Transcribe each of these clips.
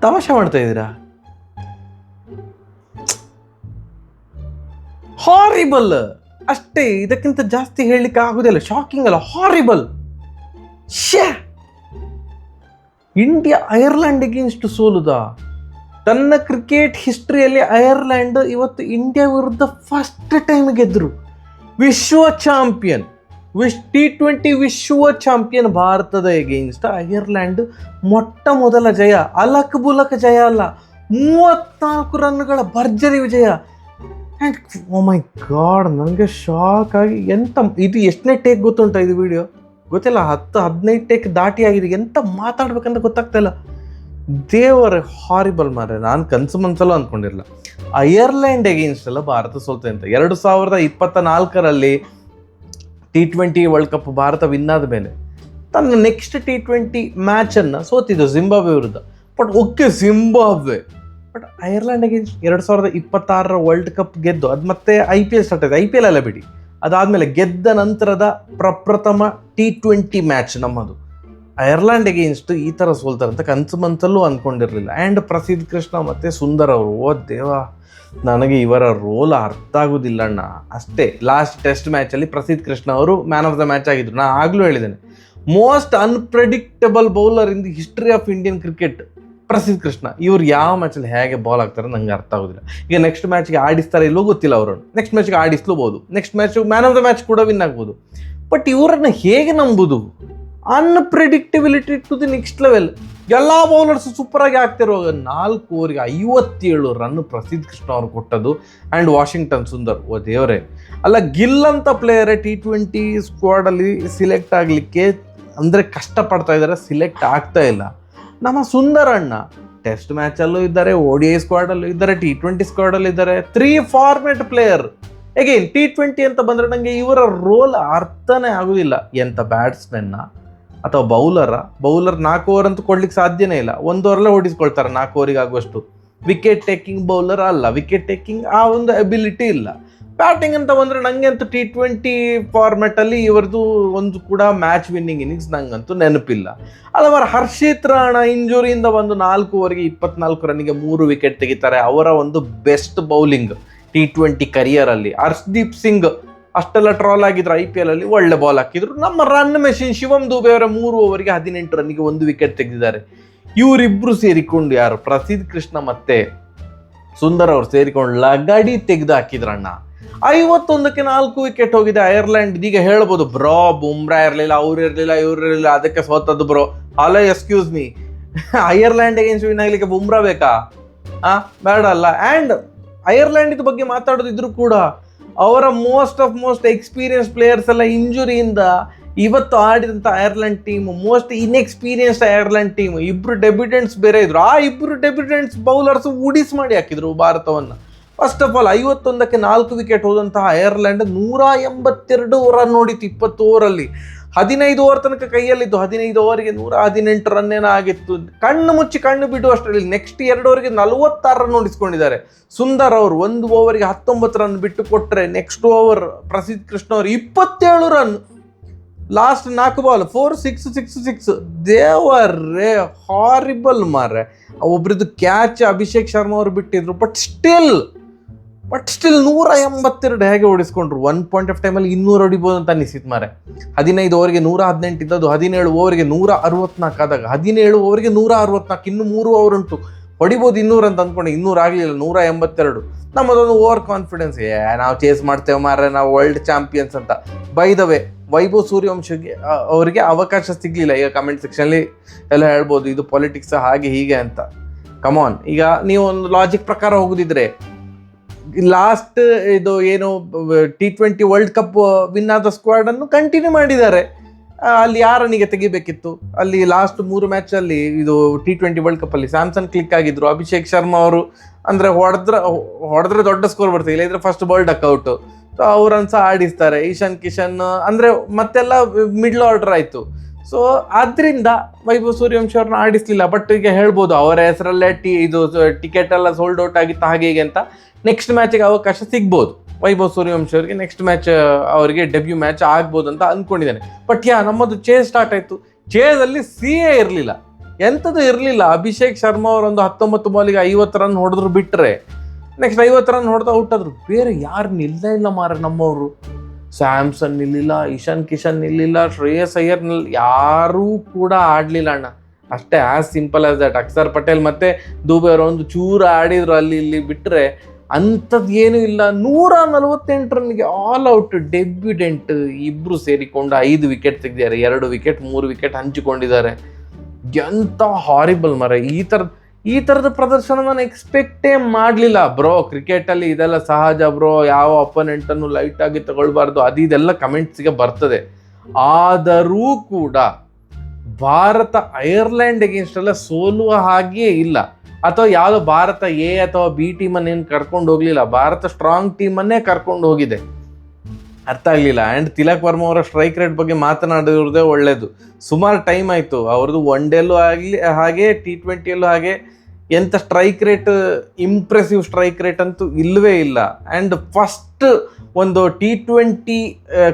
ತಮಾಷೆ ಮಾಡ್ತಾ ಇದ್ದೀರಾ? ಹಾರಿಬಲ್ ಅಷ್ಟೇ, ಇದಕ್ಕಿಂತ ಜಾಸ್ತಿ ಹೇಳಲಿಕ್ಕೆ ಆಗುದಿಲ್ಲ. ಶಾಕಿಂಗ್ ಅಲ್ಲ, ಹಾರಿಬಲ್. ಶೇ, ಇಂಡಿಯಾ ಐರ್ಲೆಂಡ್ ಅಗೇನ್ಸ್ಟ್ ಸೋಲುದಾ? ತನ್ನ ಕ್ರಿಕೆಟ್ ಹಿಸ್ಟ್ರಿಯಲ್ಲಿ ಐರ್ಲೆಂಡ್ ಇವತ್ತು ಇಂಡಿಯಾ ವಿರುದ್ಧ ಫಸ್ಟ್ ಟೈಮ್ ಗೆದ್ರು. ವಿಶ್ವ ಚಾಂಪಿಯನ್, T20 ವಿಶ್ವ ಚಾಂಪಿಯನ್ ಭಾರತದ ಎಗೇನ್ಸ್ಟ್ ಐರ್ಲೆಂಡ್ ಮೊಟ್ಟ ಮೊದಲ ಜಯ. ಅಲಕ್ ಬುಲಕ್ ಜಯ ಅಲ್ಲ, 34 ರನ್ಗಳ ಭರ್ಜರಿ ವಿಜಯ. ಆ್ಯಂಡ್ ಓ ಮೈ ಗಾಡ್, ನನಗೆ ಶಾಕ್ ಆಗಿ ಇದು ಎಷ್ಟನೇ ಟೇಕ್ ಗೊತ್ತುಂಟ ಇದು ವಿಡಿಯೋ? ಗೊತ್ತಿಲ್ಲ, 10-15 ಟೇಕ್ ದಾಟಿ ಆಗಿದೆ. ಎಂತ ಮಾತಾಡ್ಬೇಕಂತ ಗೊತ್ತಾಗ್ತಾ ಇಲ್ಲ. ದೇವರ ಹಾರಿಬಲ್ ಮಾರೆ. ನಾನು ಕನಸು ಮನಸ್ಸಲ್ಲೂ ಅಂದ್ಕೊಂಡಿರಲಿಲ್ಲ ಐರ್ಲೆಂಡ್ ಎಗೇನ್ಸ್ಟ್ ಎಲ್ಲ ಭಾರತ ಸೋಲ್ತೆ ಅಂತ. 2024ರಲ್ಲಿ T20 world cup Bharat win ಆದ ಮೇಲೆ ತನ್ನ ನೆಕ್ಸ್ಟ್ T20 ಮ್ಯಾಚನ್ನು ಸೋತಿದ್ದು ಜಿಂಬಾಬ್ವೆ ವಿರುದ್ಧ. But okay, Zimbabwe, but Ireland against 2026 world cup ಗೆದ್ದು ಅದು ಮತ್ತೆ IPL ಸ್ಟಾರ್ಟ್ ಆಯಿತು. IPL ಅಲ್ಲ ಬಿಡಿ, ಅದಾದಮೇಲೆ ಗೆದ್ದ ನಂತರದ ಪ್ರಪ್ರಥಮ T20 ಮ್ಯಾಚ್ ನಮ್ಮದು. ಐರ್ಲೆಂಡ್ ಅಗೇನ್ಸ್ಟ್ ಈ ಥರ ಸೋಲ್ತಾರೆ ಅಂತ ಕನಸು ಮನಸ್ಸಲ್ಲೂ ಅಂದ್ಕೊಂಡಿರಲಿಲ್ಲ. ಆ್ಯಂಡ್ ಪ್ರಸಿದ್ಧ ಕೃಷ್ಣ ಮತ್ತು ಸುಂದರ್ ಅವರು, ಓ ದೇವ, ನನಗೆ ಇವರ ರೋಲ್ ಅರ್ಥ ಆಗೋದಿಲ್ಲ ಅಣ್ಣ. ಅಷ್ಟೇ, ಲಾಸ್ಟ್ ಟೆಸ್ಟ್ ಮ್ಯಾಚಲ್ಲಿ ಪ್ರಸಿದ್ಧ ಕೃಷ್ಣ ಅವರು ಮ್ಯಾನ್ ಆಫ್ ದ ಮ್ಯಾಚ್ ಆಗಿದ್ರು. ನಾನು ಆಗಲೂ ಹೇಳಿದ್ದೇನೆ, most unpredictable bowler in the history of Indian cricket ಪ್ರಸಿದ್ಧ ಕೃಷ್ಣ. ಇವ್ರು ಯಾವ ಮ್ಯಾಚಲ್ಲಿ ಹೇಗೆ ಬಾಲ್ ಆಗ್ತಾರೆ ನಂಗೆ ಅರ್ಥ ಆಗೋದಿಲ್ಲ. ಈಗ ನೆಕ್ಸ್ಟ್ ಮ್ಯಾಚ್ಗೆ ಆಡಿಸ್ತಾರೆ ಇಲ್ಲೋ ಗೊತ್ತಿಲ್ಲ, ಅವರನ್ನು ನೆಕ್ಸ್ಟ್ ಮ್ಯಾಚ್ಗೆ ಆಡಿಸ್ಲೂಬೋದು, next match man of the match ಕೂಡ ವಿನ್ ಆಗ್ಬೋದು. ಬಟ್ ಇವರನ್ನು ಹೇಗೆ ನಂಬುದು? Unpredictability to the next level. ಎಲ್ಲ ಬೌಲರ್ಸ್ ಸೂಪರಾಗಿ ಆಗ್ತಿರುವಾಗ 4 ಓವರಿಗೆ 57 ರನ್ ಪ್ರಸಿದ್ಧ ಕೃಷ್ಣ ಅವರು ಕೊಟ್ಟದ್ದು. ಆ್ಯಂಡ್ ವಾಷಿಂಗ್ಟನ್ ಸುಂದರ್, ಓ ದೇವರೇ, ಅಲ್ಲ ಗಿಲ್ ಅಂತ ಪ್ಲೇಯರೇ T20 ಸ್ಕ್ವಾಡಲ್ಲಿ ಸಿಲೆಕ್ಟ್ ಆಗಲಿಕ್ಕೆ ಅಂದರೆ ಕಷ್ಟಪಡ್ತಾ ಇದ್ದಾರೆ, ಸಿಲೆಕ್ಟ್ ಆಗ್ತಾ ಇಲ್ಲ. ನಮ್ಮ ಸುಂದರ್ ಅಣ್ಣ ಟೆಸ್ಟ್ ಮ್ಯಾಚಲ್ಲೂ ಇದ್ದಾರೆ, ODI ಸ್ಕ್ವಾಡಲ್ಲೂ ಇದ್ದಾರೆ, T20 ಸ್ಕ್ವಾಡಲ್ಲೂ ಇದ್ದಾರೆ. 3 ಫಾರ್ಮೆಟ್ ಪ್ಲೇಯರ್. ಅಗೇನ್ T20 ಅಂತ ಬಂದರೆ ನನಗೆ ಇವರ ರೋಲ್ ಅರ್ಥನೇ ಆಗೋದಿಲ್ಲ. ಎಂಥ ಬ್ಯಾಟ್ಸ್ಮನ್ನ ಅಥವಾ ಬೌಲರ್ 4 ಓವರ್ ಅಂತೂ ಕೊಡ್ಲಿಕ್ಕೆ ಸಾಧ್ಯನೇ ಇಲ್ಲ. 1 ಓವರಲ್ಲೇ ಓಡಿಸ್ಕೊಳ್ತಾರೆ 4 ಓವರಿಗೆ ಆಗುವಷ್ಟು. ವಿಕೆಟ್ ಟೇಕಿಂಗ್ ಬೌಲರ್ ಅಲ್ಲ, ವಿಕೆಟ್ ಟೇಕಿಂಗ್ ಆ ಒಂದು ಎಬಿಲಿಟಿ ಇಲ್ಲ. ಬ್ಯಾಟಿಂಗ್ ಅಂತ ಬಂದರೆ ನನಗೆ ಅಂತೂ T20 ಫಾರ್ಮೆಟಲ್ಲಿ ಇವರದು ಒಂದು ಕೂಡ ಮ್ಯಾಚ್ ವಿನ್ನಿಂಗ್ ಇನ್ನಿಂಗ್ಸ್ ನಂಗಂತೂ ನೆನಪಿಲ್ಲ. ಅಲ್ಲವರ ಹರ್ಷಿತ್ ರಾಣಾ ಇಂಜುರಿಯಿಂದ ಬಂದು 4 ಓವರಿಗೆ 24 ರನ್ನಿಗೆ 3 ವಿಕೆಟ್ ತೆಗಿತಾರೆ. ಅವರ ಒಂದು ಬೆಸ್ಟ್ ಬೌಲಿಂಗ್ T20 ಕರಿಯರಲ್ಲಿ. ಹರ್ಷದೀಪ್ ಸಿಂಗ್ ಅಷ್ಟೆಲ್ಲ ಟ್ರಾಲ್ ಆಗಿದ್ರು, IPL ಅಲ್ಲಿ ಒಳ್ಳೆ ಬಾಲ್ ಹಾಕಿದ್ರು. ನಮ್ಮ ರನ್ ಮೆಷಿನ್ ಶಿವಮ್ ದುಬೆ ಅವರ 3 ಓವರಿಗೆ 18 ರನ್ನಿಗೆ 1 ವಿಕೆಟ್ ತೆಗೆದಿದ್ದಾರೆ. ಇವರಿಬ್ಬರು ಸೇರಿಕೊಂಡು ಯಾರು ಪ್ರಸಿದ್ಧ ಕೃಷ್ಣ ಮತ್ತೆ ಸುಂದರ್ ಅವರು ಸೇರಿಕೊಂಡು ಲಗಾಡಿ ತೆಗೆದು ಹಾಕಿದ್ರಣ್ಣ. 51ಕ್ಕೆ 4 ವಿಕೆಟ್ ಹೋಗಿದೆ ಐರ್ಲೆಂಡ್. ಇದೀಗ ಹೇಳ್ಬೋದು, ಬ್ರೋ ಬುಮ್ರಾ ಇರಲಿಲ್ಲ, ಅವ್ರು ಇರಲಿಲ್ಲ, ಇವ್ರು ಇರಲಿಲ್ಲ, ಅದಕ್ಕೆ ಸೋತದ್ದು bro. Hello, excuse me, Ireland against win ಆಗ್ಲಿಕ್ಕೆ ಬುಮ್ರಾ ಬೇಕಾ? ಬೇಡ ಅಲ್ಲ. ಆ್ಯಂಡ್ ಐರ್ಲೆಂಡ್ ಬಗ್ಗೆ ಮಾತಾಡೋದಿದ್ರು ಕೂಡ ಅವರ ಮೋಸ್ಟ್ ಎಕ್ಸ್ಪೀರಿಯನ್ಸ್ ಪ್ಲೇಯರ್ಸ್ ಎಲ್ಲ ಇಂಜುರಿಯಿಂದ ಇವತ್ತು ಆಡಿದಂಥ Ireland team most inexperienced Ireland team. 2 debutants ಬೇರೆ ಇದ್ರು. ಆ 2 ಡೆಬ್ಯೂಟೆಂಟ್ಸ್ ಬೌಲರ್ಸ್ ಉಡಿಸ್ ಮಾಡಿ ಹಾಕಿದ್ರು ಭಾರತವನ್ನು. ಫಸ್ಟ್ ಆಫ್ ಆಲ್ 51ಕ್ಕೆ 4 ವಿಕೆಟ್ ಹೋದಂತಹ ಐರ್ಲೆಂಡ್ 182 ರನ್ ನೋಡಿತ್ತು 20 ಓವರಲ್ಲಿ. 15 ಓವರ್ ತನಕ ಕೈಯಲ್ಲಿದ್ದು, 15 ಓವರಿಗೆ 118 ರನ್ ಏನೋ ಆಗಿತ್ತು. ಕಣ್ಣು ಮುಚ್ಚಿ ಕಣ್ಣು ಬಿಡುವಷ್ಟರಲ್ಲಿ ನೆಕ್ಸ್ಟ್ 2 ಓವರಿಗೆ 46 ರನ್ ನೋಡಿಸ್ಕೊಂಡಿದ್ದಾರೆ. ಸುಂದರ್ ಅವರು 1 ಓವರಿಗೆ 19 ರನ್ ಬಿಟ್ಟು ಕೊಟ್ಟರೆ, ನೆಕ್ಸ್ಟ್ ಓವರ್ ಪ್ರಸಿದ್ಧ ಕೃಷ್ಣ ಅವರು 27 ರನ್. ಲಾಸ್ಟ್ 4 ಬಾಲ್ 4 6 ದೇವರೇ, ಹಾರಿಬಲ್ ಮಾರ್ರೆ. ಒಬ್ರದ್ದು ಕ್ಯಾಚ್ ಅಭಿಷೇಕ್ ಶರ್ಮಾ ಅವರು ಬಿಟ್ಟಿದ್ರು. ಬಟ್ ಸ್ಟಿಲ್ 182 ಹೇಗೆ ಓಡಿಸ್ಕೊಂಡ್ರು. 1 ಪಾಯಿಂಟ್ ಆಫ್ ಟೈಮಲ್ಲಿ 200 ಹೊಡಿಬೋದು ಅಂತ ಅನಿಸಿತ್ತು ಮಾರೆ. 15 ಓವರಿಗೆ 118 ಇದ್ದದ್ದು 17 ಓವರಿಗೆ 164 ಆದಾಗ 17 ಓವರಿಗೆ 164, ಇನ್ನು 3 ಓವರ್ ಉಂಟು, ಹೊಡಿಬೋದು 200 ಅಂತ ಅಂದ್ಕೊಂಡೆ. 200 ಆಗಲಿಲ್ಲ, 182. ನಮ್ಮದೊಂದು ಓವರ್ ಕಾನ್ಫಿಡೆನ್ಸ್, ನಾವು ಚೇಸ್ ಮಾಡ್ತೇವೆ ಮಾರ್ರೆ, ನಾವು ವರ್ಲ್ಡ್ ಚಾಂಪಿಯನ್ಸ್ ಅಂತ. ಬೈ ದ ವೇ, ವೈಭವ್ ಸೂರ್ಯವಂಶಿಗೆ ಅವರಿಗೆ ಅವಕಾಶ ಸಿಗಲಿಲ್ಲ. ಈಗ ಕಮೆಂಟ್ ಸೆಕ್ಷನ್ಲಿ ಎಲ್ಲ ಹೇಳ್ಬೋದು ಇದು ಪಾಲಿಟಿಕ್ಸ್ ಹಾಗೆ ಹೀಗೆ ಅಂತ. ಕಮಾನ್, ಈಗ ನೀವು ಒಂದು ಲಾಜಿಕ್ ಪ್ರಕಾರ ಹೋಗೋದಿದ್ರೆ ಲಾಸ್ಟ್ ಇದು ಏನು T20 ವರ್ಲ್ಡ್ ಕಪ್ ವಿನ್ ಆದ ಸ್ಕ್ವಾಡನ್ನು ಕಂಟಿನ್ಯೂ ಮಾಡಿದ್ದಾರೆ. ಅಲ್ಲಿ ಯಾರನಿಗೆ ತೆಗಿಬೇಕಿತ್ತು? ಅಲ್ಲಿ ಲಾಸ್ಟ್ 3 ಮ್ಯಾಚಲ್ಲಿ ಇದು T20 ವರ್ಲ್ಡ್ ಕಪ್ಪಲ್ಲಿ ಸ್ಯಾಮ್ಸನ್ ಕ್ಲಿಕ್ ಆಗಿದ್ರು. ಅಭಿಷೇಕ್ ಶರ್ಮಾ ಅವರು ಅಂದರೆ ಹೊಡೆದ್ರೆ ದೊಡ್ಡ ಸ್ಕೋರ್ ಬರ್ತಿಲ್ಲ, ಇದ್ರೆ ಫಸ್ಟ್ ಬಾಲ್ ಡಕ್ಔಟು. ಸೊ ಅವ್ರನ್ನು ಸಹ ಆಡಿಸ್ತಾರೆ. ಈಶಾನ್ ಕಿಶನ್ ಅಂದರೆ ಮತ್ತೆಲ್ಲ ಮಿಡ್ಲ್ ಆರ್ಡರ್ ಆಯಿತು. ಸೊ ಆದ್ದರಿಂದ ವೈಭವ್ ಸೂರ್ಯವಂಶಿ ಅವ್ರನ್ನ ಆಡಿಸ್ಲಿಲ್ಲ. ಬಟ್ ಈಗ ಹೇಳ್ಬೋದು ಅವರ ಹೆಸರಲ್ಲೇ ಇದು ಟಿಕೆಟ್ ಎಲ್ಲ ಸೋಲ್ಡ್ ಔಟ್ ಆಗಿತ್ತು ಹಾಗೆ ಹೀಗೆ ಅಂತ. ನೆಕ್ಸ್ಟ್ ಮ್ಯಾಚಿಗೆ ಅವಕಾಶ ಸಿಗ್ಬೋದು. ವೈಭವ್ ಸೂರ್ಯವಂಶಿ ಅವರಿಗೆ ನೆಕ್ಸ್ಟ್ ಮ್ಯಾಚ್ ಅವರಿಗೆ ಡೆಬ್ಯೂ ಮ್ಯಾಚ್ ಆಗ್ಬೋದು ಅಂತ ಅಂದ್ಕೊಂಡಿದ್ದಾನೆ. ಬಟ್ ನಮ್ಮದು ಚೇಸ್ ಸ್ಟಾರ್ಟ್ ಆಯಿತು. ಚೇಸಲ್ಲಿ CA ಇರಲಿಲ್ಲ, ಎಂಥದ್ದು ಇರಲಿಲ್ಲ. ಅಭಿಷೇಕ್ ಶರ್ಮಾ ಅವರೊಂದು 19 ಬಾಲಿಗೆ 50 ರನ್ ಹೊಡೆದ್ರು, ಬಿಟ್ಟರೆ ನೆಕ್ಸ್ಟ್ 50 ರನ್ ಹೊಡೆದು ಔಟ್ ಆದ್ರು. ಬೇರೆ ಯಾರು ಇಲ್ಲ ಮಾರ ನಮ್ಮವರು. ಸ್ಯಾಮ್ಸನ್ ನಿಲ್ಲಿಲ್ಲ, ಇಶಾನ್ ಕಿಶನ್ ನಿಲ್ಲಿಲ್ಲ, ಶ್ರೇಯಸ್ ಅಯ್ಯರ್ ಯಾರೂ ಕೂಡ ಆಡಲಿಲ್ಲ ಅಣ್ಣ. ಅಷ್ಟೇ, as simple as that. Akshar Patel ಮತ್ತು ದುಬೆ ಅವರು ಒಂದು ಚೂರು ಆಡಿದ್ರು ಅಲ್ಲಿ ಇಲ್ಲಿ, ಬಿಟ್ಟರೆ ಅಂಥದ್ದು ಏನೂ ಇಲ್ಲ. 148 ರನ್ಗೆ ಆಲ್ ಔಟ್. ಡೆಬ್ಯೂಡೆಂಟ್ ಇಬ್ಬರು ಸೇರಿಕೊಂಡು 5 ವಿಕೆಟ್ ತೆಗೆದಿದ್ದಾರೆ, 2 ವಿಕೆಟ್ 3 ವಿಕೆಟ್ ಹಂಚಿಕೊಂಡಿದ್ದಾರೆ. ಎಂಥ ಹಾರಿಬಲ್ ಮರ. ಈ ಥರದ ಪ್ರದರ್ಶನ ನಾನು ಎಕ್ಸ್ಪೆಕ್ಟೇ ಮಾಡಲಿಲ್ಲ ಬ್ರೋ. ಕ್ರಿಕೆಟಲ್ಲಿ ಇದೆಲ್ಲ ಸಹಜ ಬ್ರೋ, ಯಾವ ಅಪೋನೆಂಟನ್ನು ಲೈಟಾಗಿ ತಗೊಳ್ಬಾರ್ದು, ಇದೆಲ್ಲ ಕಮೆಂಟ್ಸಿಗೆ ಬರ್ತದೆ. ಆದರೂ ಕೂಡ ಭಾರತ ಐರ್ಲೆಂಡ್ ಅಗೇನ್ಸ್ಟ್ ಎಲ್ಲ ಸೋಲುವ ಹಾಗೆಯೇ ಇಲ್ಲ. ಅಥವಾ ಯಾವುದೋ ಭಾರತ A ಅಥವಾ B ಟೀಮನ್ನೇನು ಕರ್ಕೊಂಡು ಹೋಗಲಿಲ್ಲ, ಭಾರತ ಸ್ಟ್ರಾಂಗ್ ಟೀಮನ್ನೇ ಕರ್ಕೊಂಡು ಹೋಗಿದೆ. ಅರ್ಥ ಆಗಲಿಲ್ಲ. ಆ್ಯಂಡ್ ತಿಲಕ್ ವರ್ಮಾ ಅವರ ಸ್ಟ್ರೈಕ್ ರೇಟ್ ಬಗ್ಗೆ ಮಾತನಾಡಿರೋದೇ ಒಳ್ಳೆಯದು. ಸುಮಾರು ಟೈಮ್ ಆಯಿತು ಅವ್ರದ್ದು. ಒನ್ ಡೇಲ್ಲೂ ಆಗಲಿ ಹಾಗೆ, T20ಯಲ್ಲೂ ಹಾಗೆ ಎಂಥ strike rate, impressive strike rate ಅಂತೂ ಇಲ್ಲವೇ ಇಲ್ಲ. ಆ್ಯಂಡ್ ಫಸ್ಟ್ ಒಂದು T20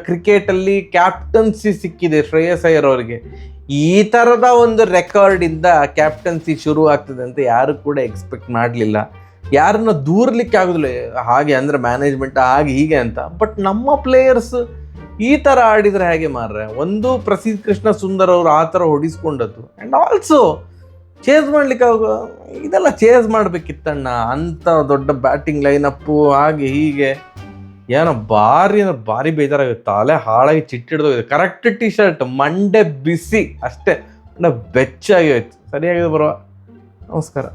ಕ್ರಿಕೆಟಲ್ಲಿ ಕ್ಯಾಪ್ಟನ್ಸಿ ಸಿಕ್ಕಿದೆ ಶ್ರೇಯಸ್ ಅಯ್ಯರ್ ಅವರಿಗೆ. ಈ ಥರದ ಒಂದು ರೆಕಾರ್ಡಿಂದ ಕ್ಯಾಪ್ಟನ್ಸಿ ಶುರು ಆಗ್ತದೆ ಅಂತ ಯಾರು ಕೂಡ ಎಕ್ಸ್ಪೆಕ್ಟ್ ಮಾಡಲಿಲ್ಲ. ಯಾರನ್ನ ದೂರಲಿಕ್ಕೆ ಆಗೋದಿಲ್ಲ ಹಾಗೆ, ಅಂದರೆ ಮ್ಯಾನೇಜ್ಮೆಂಟ್ ಹಾಗೆ ಹೀಗೆ ಅಂತ. ಬಟ್ ನಮ್ಮ ಪ್ಲೇಯರ್ಸ್ ಈ ಥರ ಆಡಿದರೆ ಹೇಗೆ ಮಾರ್ರೆ. ಒಂದು ಪ್ರಸಿದ್ಧ ಕೃಷ್ಣ ಸುಂದರ್ ಅವರು ಆ ಥರ ಹೊಡಿಸ್ಕೊಂಡದ್ದು. ಆ್ಯಂಡ್ ಆಲ್ಸೋ ಚೇಸ್ ಮಾಡಲಿಕ್ಕೆ ಇದೆಲ್ಲ ಚೇಸ್ ಮಾಡಬೇಕಿತ್ತಣ್ಣ. ಅಂಥ ದೊಡ್ಡ ಬ್ಯಾಟಿಂಗ್ ಲೈನಪ್ಪು ಹಾಗೆ ಹೀಗೆ ಏನೋ ಭಾರಿ ಬೇಜಾರಾಗುತ್ತೆ. ತಲೆ ಹಾಳಾಗಿ ಚಿಟ್ಟಿಡ್ದೋಗಿದೆ. ಕರೆಕ್ಟ್ T-ಶರ್ಟ್, ಮಂಡೆ ಬಿಸಿ ಅಷ್ಟೇ, ಬೆಚ್ಚಾಗಿ ಹೋಯ್ತು. ಸರಿಯಾಗಿದೆ ಬರುವ. ನಮಸ್ಕಾರ.